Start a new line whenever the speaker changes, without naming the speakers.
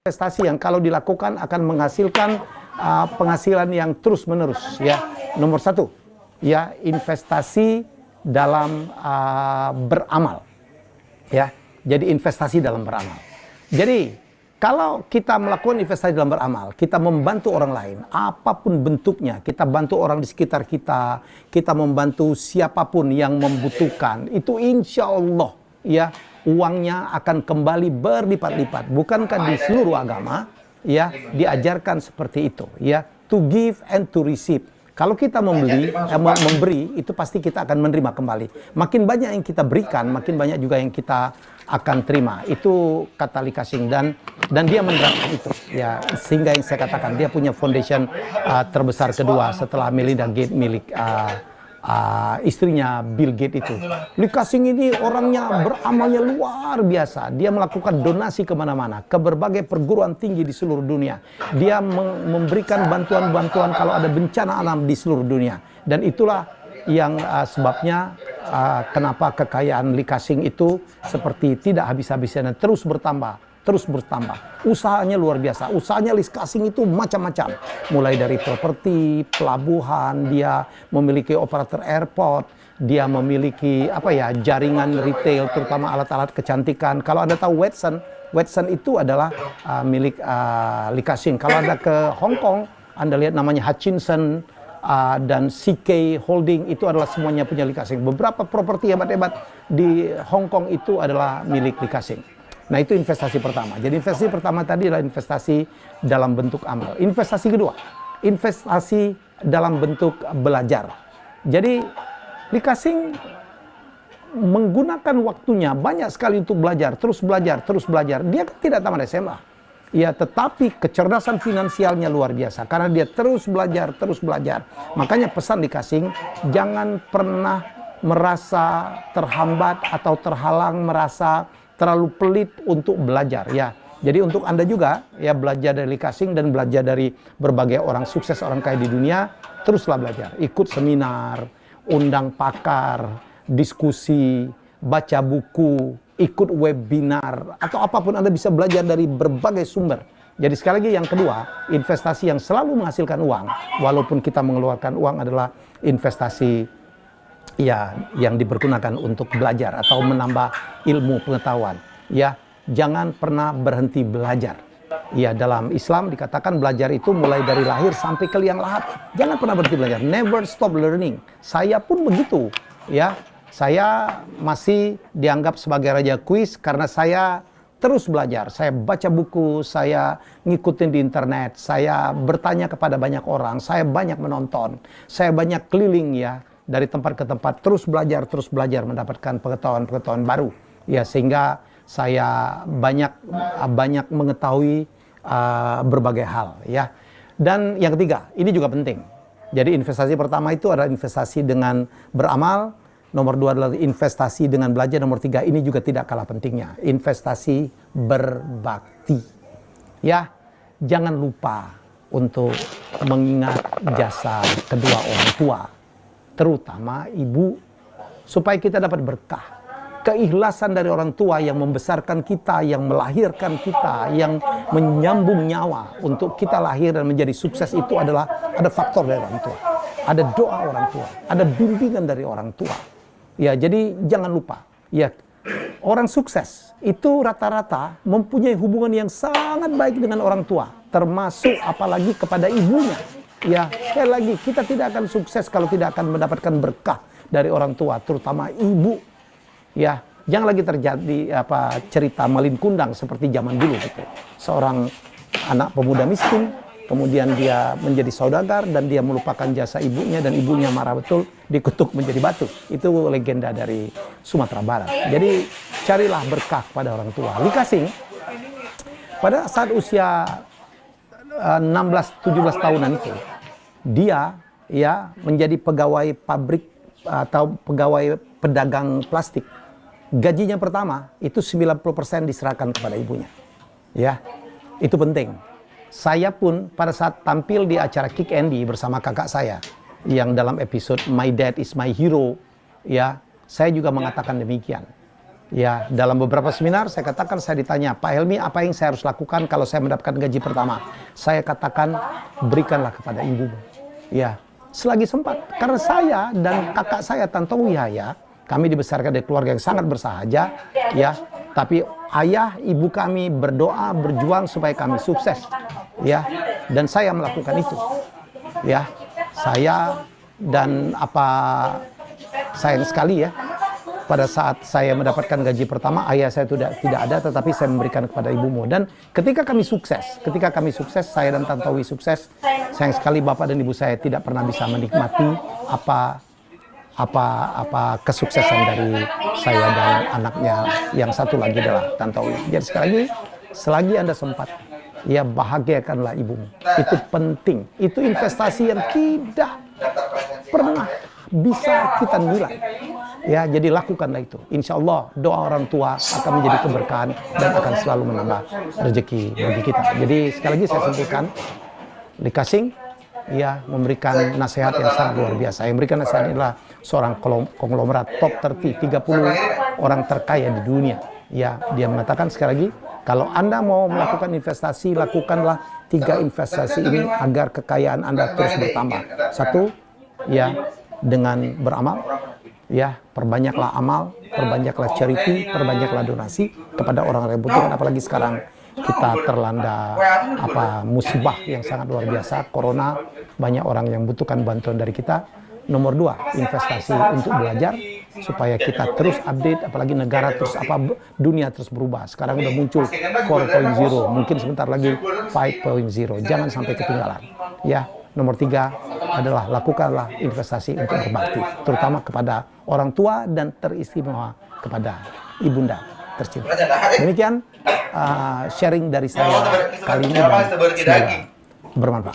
investasi yang kalau dilakukan akan menghasilkan penghasilan yang terus-menerus, ya. Nomor satu, ya, investasi dalam beramal, ya. Jadi investasi dalam beramal. Jadi kalau kita melakukan investasi dalam beramal, kita membantu orang lain, apapun bentuknya, kita bantu orang di sekitar kita, kita membantu siapapun yang membutuhkan, itu insya Allah, ya, uangnya akan kembali berlipat-lipat. Bukankah di seluruh agama, ya, diajarkan seperti itu, ya, to give and to receive. Kalau kita memberi, itu pasti kita akan menerima kembali. Makin banyak yang kita berikan, makin banyak juga yang kita akan terima. Itu kata Lee Ka-shing, dan dia menerapkan itu, ya, sehingga yang saya katakan dia punya foundation terbesar kedua setelah Melinda Gates milik istrinya Bill Gates itu. Lee Ka-shing ini orangnya beramalnya luar biasa. Dia melakukan donasi kemana-mana, ke berbagai perguruan tinggi di seluruh dunia. Dia memberikan bantuan-bantuan kalau ada bencana alam di seluruh dunia. Dan itulah yang sebabnya kenapa kekayaan Lee Ka-shing itu seperti tidak habis-habisnya dan terus bertambah. Usahanya luar biasa. Usahanya Lee Ka-shing itu macam-macam. Mulai dari properti, pelabuhan, dia memiliki operator airport, dia memiliki jaringan retail, terutama alat-alat kecantikan. Kalau Anda tahu Watson itu adalah milik Lee Ka-shing. Kalau Anda ke Hong Kong, Anda lihat namanya Hutchinson dan CK Holding, itu adalah semuanya punya Lee Ka-shing. Beberapa properti hebat-hebat di Hong Kong itu adalah milik Lee Ka-shing. Nah, itu investasi pertama. Jadi investasi pertama tadi adalah investasi dalam bentuk amal. Investasi kedua, investasi dalam bentuk belajar. Jadi Lee Ka-shing menggunakan waktunya banyak sekali untuk belajar, terus belajar. Dia kan tidak tamat SMA. Ya, tetapi kecerdasan finansialnya luar biasa karena dia terus belajar. Makanya pesan Lee Ka-shing, jangan pernah merasa terhambat atau terhalang, merasa terlalu pelit untuk belajar, ya. Jadi untuk Anda juga, ya, belajar dari Lee Ka-shing dan belajar dari berbagai orang sukses, orang kaya di dunia, teruslah belajar. Ikut seminar, undang pakar, diskusi, baca buku, ikut webinar, atau apapun Anda bisa belajar dari berbagai sumber. Jadi sekali lagi yang kedua, investasi yang selalu menghasilkan uang, walaupun kita mengeluarkan uang, adalah investasi, ya, yang dipergunakan untuk belajar atau menambah ilmu pengetahuan. Ya, jangan pernah berhenti belajar. Ya, dalam Islam dikatakan belajar itu mulai dari lahir sampai ke liang lahat. Jangan pernah berhenti belajar. Never stop learning. Saya pun begitu. Ya, saya masih dianggap sebagai raja kuis karena saya terus belajar. Saya baca buku, saya ngikutin di internet, saya bertanya kepada banyak orang, saya banyak menonton, saya banyak keliling, ya, dari tempat ke tempat, terus belajar mendapatkan pengetahuan baru, ya, sehingga saya banyak mengetahui berbagai hal, ya. Dan yang ketiga, ini juga penting. Jadi investasi pertama itu adalah investasi dengan beramal, nomor dua adalah investasi dengan belajar, nomor tiga ini juga tidak kalah pentingnya, investasi berbakti. Ya, jangan lupa untuk mengingat jasa kedua orang tua, terutama ibu, supaya kita dapat berkah. Keikhlasan dari orang tua yang membesarkan kita, yang melahirkan kita, yang menyambung nyawa untuk kita lahir dan menjadi sukses, itu adalah ada faktor dari orang tua, ada doa orang tua, ada bimbingan dari orang tua. Ya, jadi jangan lupa, ya, orang sukses itu rata-rata mempunyai hubungan yang sangat baik dengan orang tua, termasuk apalagi kepada ibunya. Ya, sekali lagi, kita tidak akan sukses kalau tidak akan mendapatkan berkah dari orang tua, terutama ibu. Ya, jangan lagi terjadi cerita malin kundang seperti zaman dulu gitu. Seorang anak pemuda miskin, kemudian dia menjadi saudagar dan dia melupakan jasa ibunya dan ibunya marah betul, dikutuk menjadi batu. Itu legenda dari Sumatera Barat. Jadi carilah berkah pada orang tua. Lee Ka-shing pada saat usia 16-17 tahunan itu, dia, ya, menjadi pegawai pabrik atau pegawai pedagang plastik. Gajinya pertama itu 90% diserahkan kepada ibunya. Ya, itu penting. Saya pun pada saat tampil di acara Kick Andy bersama kakak saya yang dalam episode My Dad is My Hero, ya, saya juga mengatakan demikian. Ya, dalam beberapa seminar saya katakan, saya ditanya, Pak Helmi, apa yang saya harus lakukan kalau saya mendapatkan gaji pertama? Saya katakan, berikanlah kepada ibumu. Ya, selagi sempat. Karena saya dan kakak saya, Tantowi Yahya, kami dibesarkan dari keluarga yang sangat bersahaja, ya. Tapi ayah, ibu kami berdoa, berjuang supaya kami sukses, ya. Dan saya melakukan itu, ya. Saya dan sayang sekali ya. Pada saat saya mendapatkan gaji pertama, ayah saya tidak ada, tetapi saya memberikan kepada ibumu. Dan ketika kami sukses, saya dan Tantowi sukses, sayang sekali bapak dan ibu saya tidak pernah bisa menikmati kesuksesan dari saya dan anaknya yang satu lagi adalah Tantowi. Jadi sekali lagi, selagi Anda sempat, ya bahagiakanlah ibumu. Itu penting. Itu investasi yang tidak pernah bisa kita nilai. Ya, jadi lakukanlah itu. Insya Allah doa orang tua akan menjadi keberkahan dan akan selalu menambah rezeki bagi kita. Jadi sekali lagi saya simpulkan, Lee Ka-shing ya memberikan nasihat yang sangat luar biasa. Yang memberikan nasihat adalah seorang konglomerat top 30 orang terkaya di dunia. Ya, dia mengatakan sekali lagi, kalau Anda mau melakukan investasi, lakukanlah 3 investasi ini agar kekayaan Anda terus bertambah. 1, ya dengan beramal, ya perbanyaklah amal, perbanyaklah charity, perbanyaklah donasi kepada orang yang membutuhkan. Apalagi sekarang kita terlanda musibah yang sangat luar biasa, corona, banyak orang yang membutuhkan bantuan dari kita. Nomor 2, investasi untuk belajar supaya kita terus update, apalagi negara terus dunia terus berubah. Sekarang udah muncul 4.0, mungkin sebentar lagi 5.0. Jangan sampai ketinggalan. Ya, nomor 3 adalah lakukanlah investasi untuk berbakti, terutama kepada orang tua dan teristimewa kepada ibunda tercinta. Demikian sharing dari saya kali ini dan semoga bermanfaat.